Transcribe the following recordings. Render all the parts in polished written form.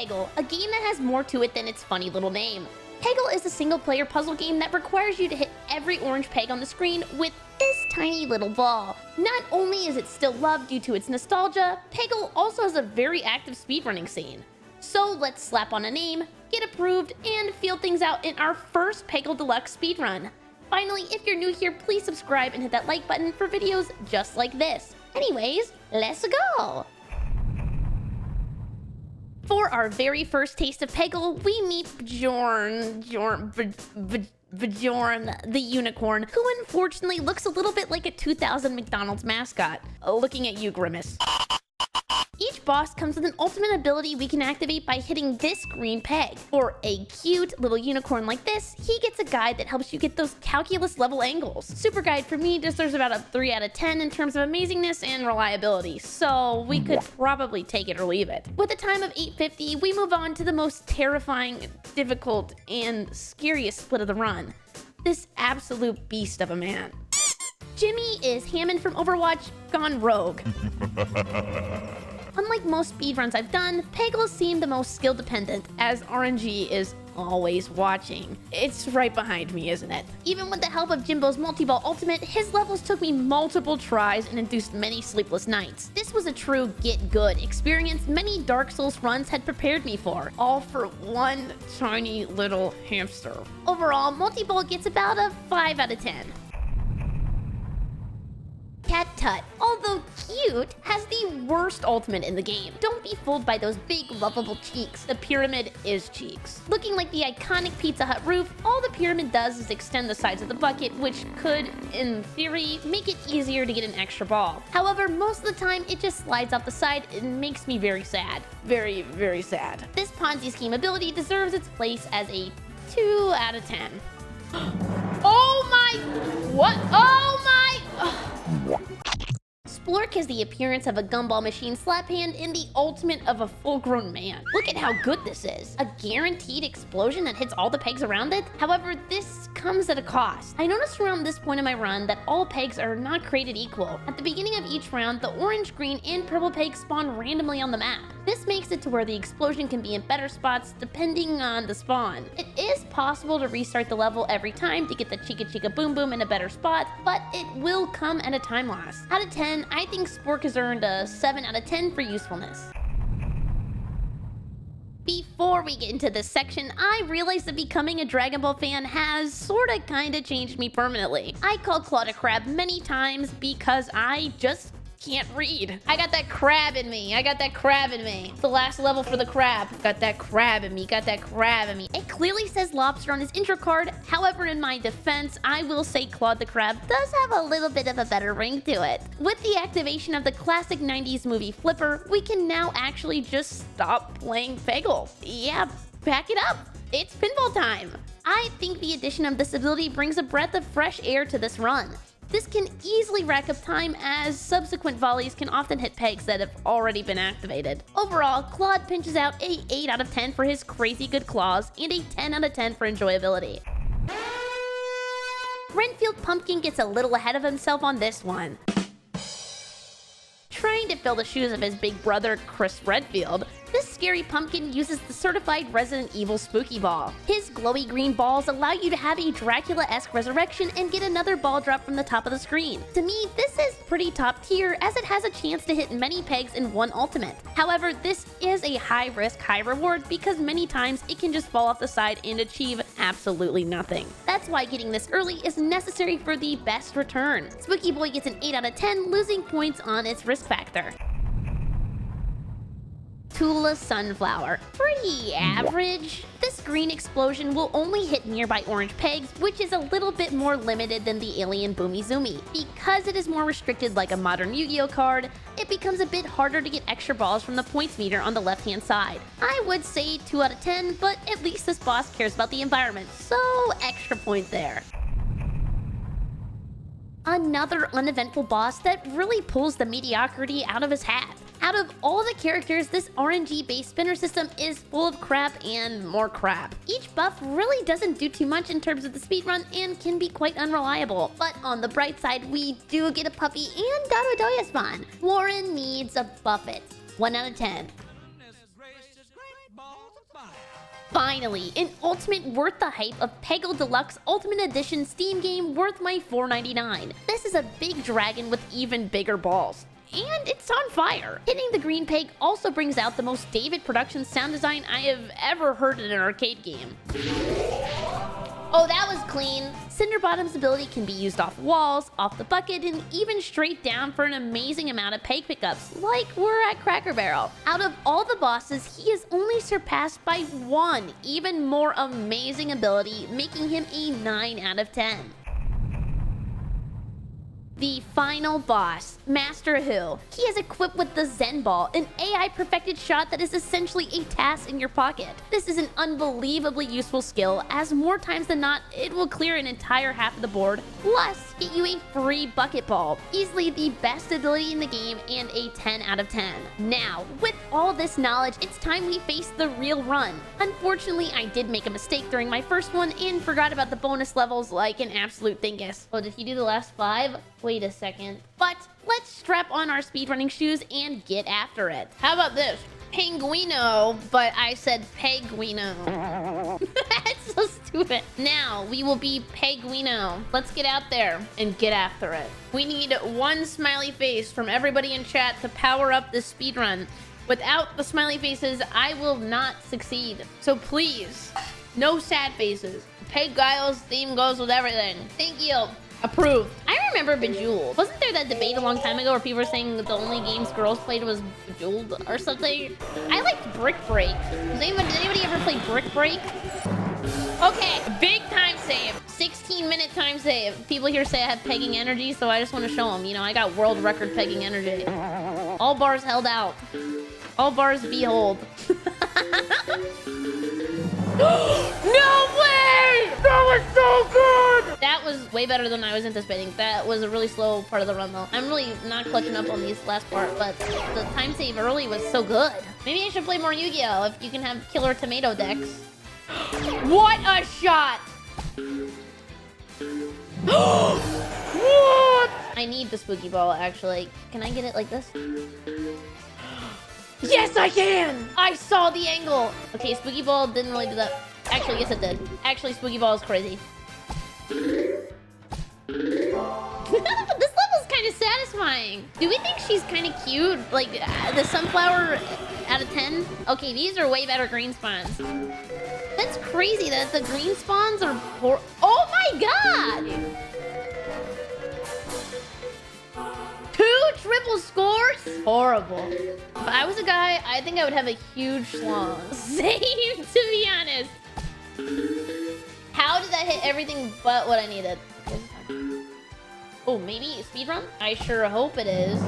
Peggle, a game that has more to it than its funny little name. Peggle is a single-player puzzle game that requires you to hit every orange peg on the screen with this tiny little ball. Not only is it still loved due to its nostalgia, Peggle also has a very active speedrunning scene. So let's slap on a name, get approved, and feel things out in our first Peggle Deluxe speedrun. Finally, if you're new here, please subscribe and hit that like button for videos just like this. Anyways, let's go! For our very first taste of Peggle, we meet Bjorn the unicorn, who unfortunately looks a little bit like a 2000 McDonald's mascot. Looking at you, Grimace. Each boss comes with an ultimate ability we can activate by hitting this green peg. For a cute little unicorn like this, he gets a guide that helps you get those calculus level angles. Super Guide for me deserves about a 3 out of 10 in terms of amazingness and reliability, so we could probably take it or leave it. With a time of 8:50, we move on to the most terrifying, difficult, and scariest split of the run. This absolute beast of a man. Jimmy is Hammond from Overwatch gone rogue. Unlike most speedruns I've done, Peggle seemed the most skill dependent, as RNG is always watching. It's right behind me, isn't it? Even with the help of Jimbo's multi-ball ultimate, his levels took me multiple tries and induced many sleepless nights. This was a true get good experience many Dark Souls runs had prepared me for, all for one tiny little hamster. Overall, multi-ball gets about a 5 out of 10. Cat Tut, although cute, has the worst ultimate in the game. Don't be fooled by those big, lovable cheeks. The pyramid is cheeks. Looking like the iconic Pizza Hut roof, all the pyramid does is extend the sides of the bucket, which could, in theory, make it easier to get an extra ball. However, most of the time, it just slides off the side and makes me very sad. Very, very sad. This Ponzi scheme ability deserves its place as a 2 out of 10. Oh my... What? Oh my... Splork has the appearance of a gumball machine slap hand and the ultimate of a full-grown man. Look at how good this is. A guaranteed explosion that hits all the pegs around it. However, this comes at a cost. I noticed around this point in my run that all pegs are not created equal. At the beginning of each round, the orange, green, and purple pegs spawn randomly on the map. This makes it to where the explosion can be in better spots depending on the spawn. It is possible to restart the level every time to get the Chica Chica Boom Boom in a better spot, but it will come at a time loss. Out of 10, I think Spork has earned a 7 out of 10 for usefulness. Before we get into this section, I realized that becoming a Dragon Ball fan has sorta kinda changed me permanently. I called Claude a crab many times because I just can't read. I got that crab in me. I got that crab in me. It's the last level for the crab. Got that crab in me. Got that crab in me. It clearly says lobster on his intro card. However, in my defense, I will say Claude the Crab does have a little bit of a better ring to it. With the activation of the classic 90s movie Flipper, we can now actually just stop playing Peggle. Yeah, back it up. It's pinball time. I think the addition of this ability brings a breath of fresh air to this run. This can easily rack up time as subsequent volleys can often hit pegs that have already been activated. Overall, Claude pinches out a 8 out of 10 for his crazy good claws and a 10 out of 10 for enjoyability. Renfield Pumpkin gets a little ahead of himself on this one. Trying to fill the shoes of his big brother, Chris Redfield, this scary pumpkin uses the certified Resident Evil Spooky Ball. His glowy green balls allow you to have a Dracula-esque resurrection and get another ball drop from the top of the screen. To me, this is pretty top tier as it has a chance to hit many pegs in one ultimate. However, this is a high risk, high reward because many times it can just fall off the side and achieve absolutely nothing. That's why getting this early is necessary for the best return. Spooky Boy gets an 8 out of 10, losing points on its risk factor. Tula Sunflower. Pretty average. This green explosion will only hit nearby orange pegs, which is a little bit more limited than the alien Boomy Zoomy. Because it is more restricted like a modern Yu-Gi-Oh card, it becomes a bit harder to get extra balls from the points meter on the left-hand side. I would say 2 out of 10, but at least this boss cares about the environment, so extra point there. Another uneventful boss that really pulls the mediocrity out of his hat. Out of all the characters, this RNG-based spinner system is full of crap and more crap. Each buff really doesn't do too much in terms of the speedrun and can be quite unreliable. But on the bright side, we do get a puppy and Dododoya spawn. Warren needs a Buffet. 1 out of 10. Finally, an ultimate worth the hype of Peggle Deluxe Ultimate Edition Steam game worth my $4.99. This is a big dragon with even bigger balls. And it's on fire. Hitting the green peg also brings out the most David Productions sound design I have ever heard in an arcade game. Oh, that was clean. Cinderbottom's ability can be used off walls, off the bucket, and even straight down for an amazing amount of peg pickups, like we're at Cracker Barrel. Out of all the bosses, he is only surpassed by one even more amazing ability, making him a 9 out of 10. The final boss, Master Who. He is equipped with the Zen Ball, an AI-perfected shot that is essentially a task in your pocket. This is an unbelievably useful skill, as more times than not, it will clear an entire half of the board, plus get you a free bucket ball. Easily the best ability in the game and a 10 out of 10. Now, with all this knowledge, it's time we face the real run. Unfortunately, I did make a mistake during my first one and forgot about the bonus levels like an absolute dingus. Oh, did he do the last 5? Wait a second. But let's strap on our speedrunning shoes and get after it. How about this? Penguino, but I said Peguino. That's so stupid. Now, we will be Peguino. Let's get out there and get after it. We need one smiley face from everybody in chat to power up this speedrun. Without the smiley faces, I will not succeed. So please, no sad faces. Peg Giles theme goes with everything. Thank you. Approved. I remember Bejeweled. Wasn't there that debate a long time ago where people were saying that the only games girls played was Bejeweled or something? I liked Brick Break. Did anybody ever play Brick Break? Okay, big time save. 16-minute time save. People here say I have pegging energy, so I just want to show them. You know, I got world record pegging energy. All bars held out. All bars behold. No way! That was so good! That was way better than I was anticipating. That was a really slow part of the run, though. I'm really not clutching up on these last part, but the time save early was so good. Maybe I should play more Yu-Gi-Oh! If you can have killer tomato decks. What a shot! What? I need the spooky ball, actually. Can I get it like this? Yes, I can! I saw the angle! Okay, spooky ball didn't really do that. Actually, yes, it did. Actually, spooky ball is crazy. This level's kind of satisfying. Do we think she's kind of cute? Like, the sunflower out of 10? Okay, these are way better green spawns. That's crazy that the green spawns are poor. Oh my god! 2 triple scores? Horrible. If I was a guy, I think I would have a huge schlong. Same, to be honest. How did that hit everything but what I needed? Oh, maybe speedrun? I sure hope it is.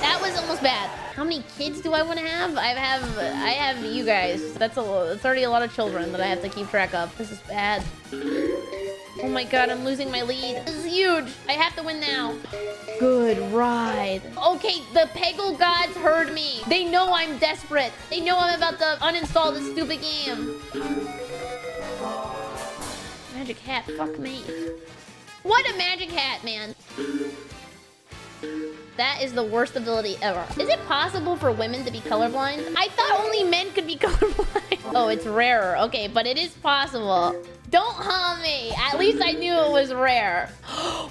That was almost bad. How many kids do I want to have? I have you guys. That's already a lot of children that I have to keep track of. This is bad. Oh my god, I'm losing my lead. This is huge. I have to win now. Good ride. Okay, the Peggle gods heard me. They know I'm desperate. They know I'm about to uninstall this stupid game. Magic hat, fuck me. What a magic hat, man. That is the worst ability ever. Is it possible for women to be colorblind? I thought only men could be colorblind. Oh, it's rarer. Okay, but it is possible. Don't harm me. At least I knew it was rare.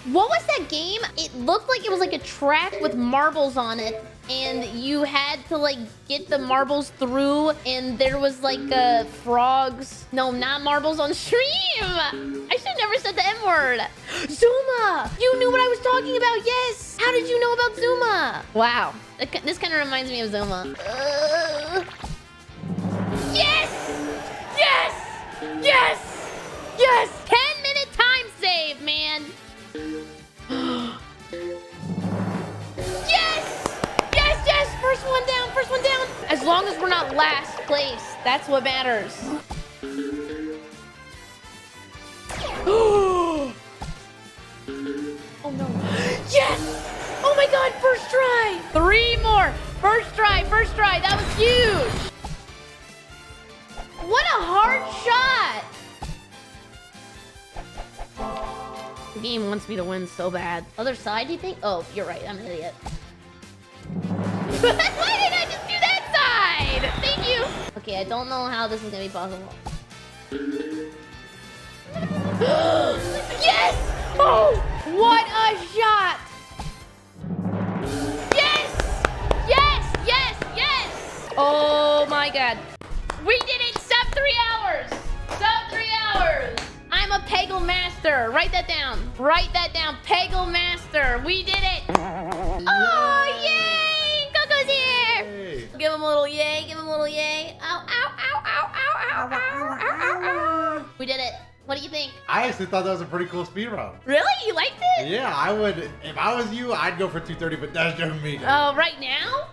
What was that game? It looked like it was like a track with marbles on it. And you had to like get the marbles through. And there was like frogs. No, not marbles on stream. I should have never said the M word. Zuma. You knew what I was talking about. Yes. How did you know about Zuma? Wow. This kind of reminds me of Zuma. Yes. Yes. Yes. Yes! 10-minute time save, man! Yes! Yes, yes! First one down, first one down! As long as we're not last place, that's what matters. Oh no. Yes! Oh my god, first try! 3 more! First try, that was huge! What a hard shot! The game wants me to win so bad. Other side, do you think? Oh, you're right. I'm an idiot. Why did I just do that side? Thank you. Okay, I don't know how this is gonna be possible. Yes! Oh, what a shot! Yes! Yes! Yes! Yes! Oh my god. We did it! Sub 3 hours! Sub 3 hours! I'm a Peggle master. Write that down. Write that down. Peggle master. We did it! Oh, yay! Coco's here! Hey. Give him a little yay. Give him a little yay. Ow, ow, ow, ow, ow, ow, ow, ow, ow, ow. We did it. What do you think? I actually thought that was a pretty cool speed run. Really? You liked it? Yeah, I would. If I was you, I'd go for 230, but that's just me. Oh, right now?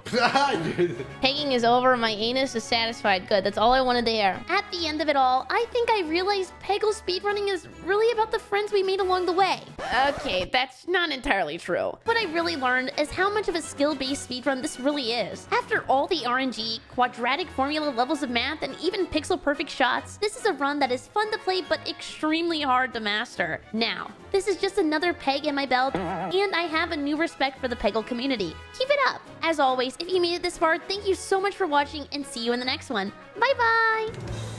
Dude. Pegging is over. My anus is satisfied. Good. That's all I wanted to hear. At the end of it all, I think I realized Peggle speedrunning is really about the friends we made along the way. Okay, that's not entirely true. What I really learned is how much of a skill-based speedrun this really is. After all the RNG, quadratic formula levels of math, and even pixel-perfect shots, this is a run that is fun to play but extremely hard to master. Now, this is just another peg in my belt, and I have a new respect for the Peggle community. Keep it up! As always, if you made it this far, thank you so much for watching, and see you in the next one. Bye-bye!